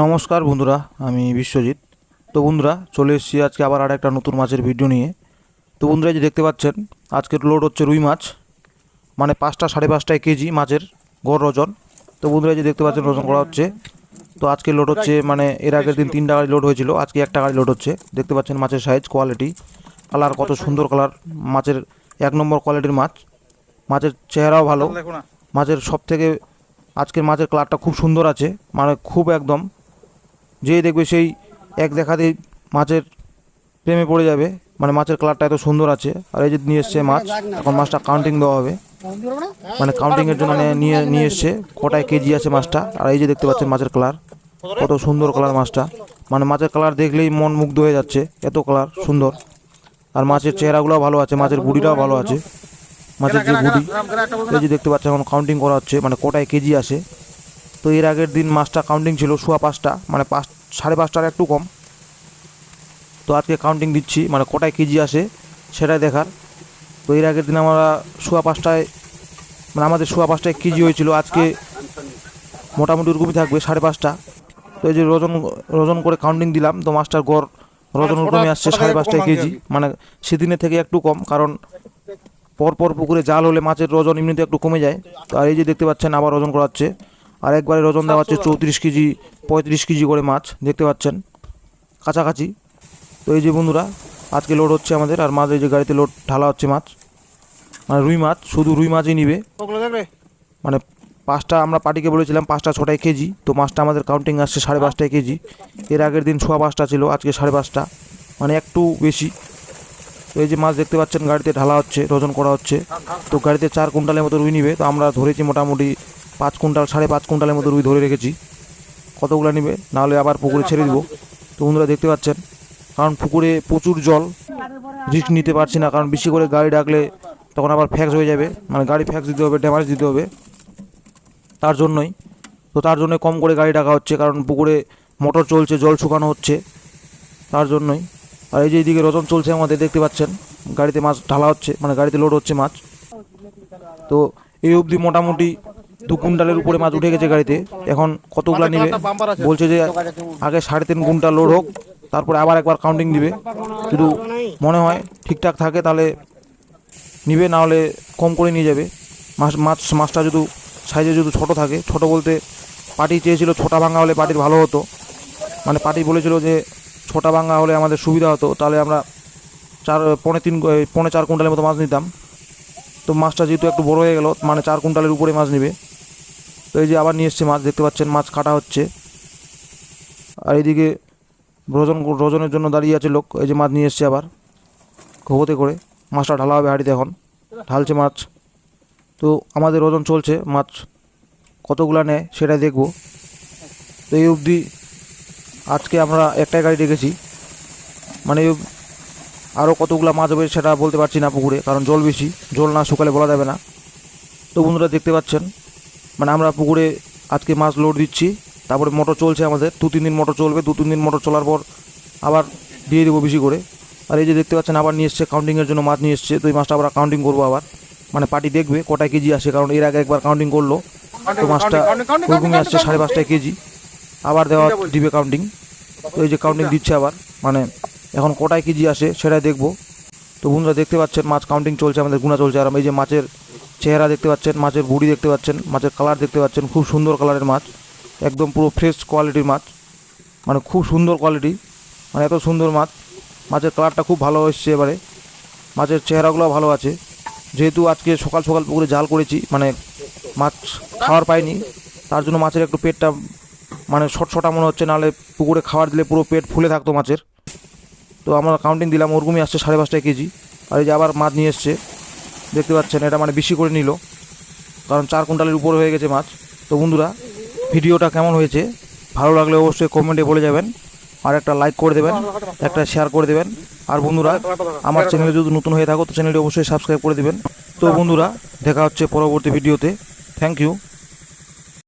নমস্কার বন্ধুরা, আমি বিশ্বজিৎ। তো বন্ধুরা, চলে এসেছি আজকে আবার আর একটা নতুন মাছের ভিডিও নিয়ে। তো বন্ধুরা, যে দেখতে পাচ্ছেন আজকের লোড হচ্ছে রুই মাছ, মানে 5টা 5.5টায় কেজি মাছের গড় ওজন। তো বন্ধুরা, যে দেখতে পাচ্ছেন ওজন করা হচ্ছে। তো আজকে লোড হচ্ছে, মানে এর আগের দিন 3টা গাড়ি লোড হয়েছিল, আজকে একটা গাড়ি লোড হচ্ছে। দেখতে পাচ্ছেন মাছের সাইজ, কোয়ালিটি, কালার কত সুন্দর কালার। মাছের 1 নম্বর কোয়ালিটির মাছ। মাছের চেহারাও ভালো। মাছের সব থেকে আজকের মাছের কালারটা খুব সুন্দর আছে, মানে খুব একদম যেই দেখবে সেই এক দেখাতেই মাছের প্রেমে পড়ে যাবে। মানে মাছের কালারটা এত সুন্দর আছে। আর এই যে নিয়ে এসছে মাছ, এখন মাছটা কাউন্টিং দেওয়া হবে, মানে কাউন্টিংয়ের জন্য নিয়ে নিয়ে এসছে কটায় কেজি আছে মাছটা। আর এই যে দেখতে পাচ্ছেন মাছের কালার, কত সুন্দর কালার মাছটা। মানে মাছের কালার দেখলেই মন মুগ্ধ হয়ে যাচ্ছে, এত কালার সুন্দর। আর মাছের চেহারাগুলো ভালো আছে, মাছের বুড়িটাও ভালো আছে। মাছের যে বুড়ি, এই যে দেখতে পাচ্ছেন এখন কাউন্টিং করা হচ্ছে, মানে কটায় কেজি আসে। তো এর আগের দিন মাছটা কাউন্টিং ছিল 5:15, মানে 5:30টার একটু কম। তো আজকে কাউন্টিং দিচ্ছি, মানে কটায় কেজি আসে সেটাই দেখার। তো এর আগের দিন আমরা 5:15টায়, মানে আমাদের 5:15টায় কেজি হয়েছিল। আজকে মোটামুটি ওরকমই থাকবে 5:30টা। তো এই যে ওজন করে কাউন্টিং দিলাম, তো মাছটার গড় ওজন ওরকমই আসছে 5:30টায় কেজি, মানে সেদিনের থেকে একটু কম, কারণ পরপর পুকুরে জাল হলে মাছের ওজন এমনিতে একটু কমে যায়। তো আর এই যে দেখতে পাচ্ছেন আবার ওজন করা হচ্ছে, আর একবারে ওজন দেওয়া হচ্ছে 34 কেজি 35 কেজি করে মাছ, দেখতে পাচ্ছেন কাছাকাছি। তো এই যে বন্ধুরা, আজকে লোড হচ্ছে আমাদের, আর মাছ এই যে গাড়িতে লোড ঢালা হচ্ছে মাছ, মানে রুই মাছ, শুধু রুই মাছই নিবে। মানে আমরা পার্টিকে বলেছিলাম 5টা 6টায় কেজি, তো মাছটা আমাদের কাউন্টিং আসছে 5:30টায় কেজি। এর আগের দিন 5:15 ছিল, আজকে 5:30, মানে একটু বেশি। তো এই যে মাছ দেখতে পাচ্ছেন গাড়িতে ঢালা হচ্ছে, ওজন করা হচ্ছে। তো গাড়িতে 4 কুইন্টালের মতো রুই নিবে, তো আমরা ধরেছি মোটামুটি 5 কুইন্টাল 5.5 কুইন্টালের মতো রুই ধরে রেখেছি। কতগুলো নিবে নাহলে আবার পুকুরে ছেড়ে দিব। তো বন্ধুরা দেখতে পাচ্ছেন, কারণ পুকুরে প্রচুর জল, রিস্ক নিতে পারছি না, কারণ বেশি করে গাড়ি ডাকলে তখন আবার ফ্যাক্স হয়ে যাবে, মানে গাড়ি ফ্যাক্স দিতে হবে, ড্যামেজ দিতে হবে, তার জন্যই। তো তার জন্যই কম করে গাড়ি ডাকা হচ্ছে, কারণ পুকুরে মোটর চলছে, জল শুকানো হচ্ছে, তার জন্যই। আর এই যে এইদিকে ওজন চলছে আমাদের, দেখতে পাচ্ছেন গাড়িতে মাছ ঢালা হচ্ছে, মানে গাড়িতে লোড হচ্ছে মাছ। তো এই অবধি মোটামুটি 2 কুইন্টালের উপরে মাছ উঠে গেছে গাড়িতে। এখন কতগুলা নিবে বলছে যে আগে 3.5 কুইন্টাল লোড হোক, তারপরে আবার একবার কাউন্টিং দিবে। যদি মনে হয় ঠিকঠাক থাকে তাহলে নিবে, না হলে কম করে নিয়ে যাবে। মাছটা যদি সাইজে যদি ছোটো থাকে, ছোটো বলতে পার্টি চেয়েছিল ছোটা ভাঙা হলে পার্টির ভালো হতো, মানে পার্টি বলেছিল যে ছোটা ভাঙা হলে আমাদের সুবিধা হতো, তাহলে আমরা 4 কুইন্টালের মতো মাছ নিতাম। তো মাছটা যেহেতু একটু বড় হয়ে গেল, মানে 4 কুইন্টালের উপরে মাছ নেবে। তো এই যে আবার নিয়ে এসছে মাছ, দেখতে পাচ্ছেন মাছ কাটা হচ্ছে। আর এইদিকে ওজনের জন্য দাঁড়িয়ে আছে লোক, এই যে মাছ নিয়ে এসছে আবার ঘোবতে করে, মাছটা ঢালা হবে হাঁড়িতে, এখন ঢালছে মাছ। তো আমাদের ওজন চলছে, মাছ কতগুলা নেয় সেটাই দেখব। তো এই অবধি আজকে আমরা একটাই গাড়ি রেখেছি, মানে আরও কতগুলা মাছ হবে সেটা বলতে পারছি না পুকুরে, কারণ জল বেশি, জল না শুকালে বলা যাবে না। তো বন্ধুরা দেখতে পাচ্ছেন, মানে আমরা পুকুরে আজকে মাছ লোড দিচ্ছি, তারপরে মোটর চলছে আমাদের, 2-3 দিন মোটর চলবে, 2-3 দিন মোটর চলার পর আবার দিয়ে দেবো বেশি করে। আর এই যে দেখতে পাচ্ছেন আবার নিয়ে এসছে কাউন্টিংয়ের জন্য মাছ নিয়ে এসছে, তো এই মাছটা আমরা কাউন্টিং করবো আবার, মানে পার্টি দেখবে কটায় কেজি আসে, কারণ এর আগে একবার কাউন্টিং করলো, তো মাছটা ওরকমই আসছে 5.5টায় কেজি, আবার দেওয়া দিবে কাউন্টিং। তো এই যে কাউন্টিং দিচ্ছে আবার, মানে এখন কটায় কেজি আসে সেটাই দেখবো। তো বন্ধুরা দেখতে পাচ্ছেন মাছ কাউন্টিং চলছে, আমাদের গুণা চলছে। আর এই যে মাছের চেহারা দেখতে পাচ্ছেন, মাছের বুড়ি দেখতে পাচ্ছেন, মাছের কালার দেখতে পাচ্ছেন, খুব সুন্দর কালারের মাছ, একদম পুরো ফ্রেশ কোয়ালিটির মাছ, মানে খুব সুন্দর কোয়ালিটি, মানে এত সুন্দর মাছ। মাছের কালারটা খুব ভালো এসছে এবারে, মাছের চেহারাগুলো ভালো আছে। যেহেতু আজকে সকাল সকাল পুকুরে জাল করেছি, মানে মাছ খাওয়ার পাইনি, তার জন্য মাছের একটু পেটটা মানে ছটছটা মনে হচ্ছে, নাহলে পুকুরে খাবার দিলে পুরো পেট ফুলে থাকতো মাছের। তো আমরা কাউন্টিং দিলাম, ওরকমই আসছে 5.5টায় কেজি। আর এই যে আবার মাছ নিয়ে এসছে, দেখতে পাচ্ছেন, এটা মানে বেশি করে নিল, কারণ 4 কুইন্টালের উপরে হয়ে গেছে মাছ। তো বন্ধুরা, ভিডিওটা কেমন হয়েছে ভালো লাগলে অবশ্যই কমেন্টে বলে যাবেন, আর একটা লাইক করে দেবেন, একটা শেয়ার করে দেবেন। আর বন্ধুরা, আমার চ্যানেলে যদি নতুন হয়ে থাকো তো চ্যানেলটি অবশ্যই সাবস্ক্রাইব করে দেবেন। তো বন্ধুরা, দেখা হচ্ছে পরবর্তী ভিডিওতে। Thank you.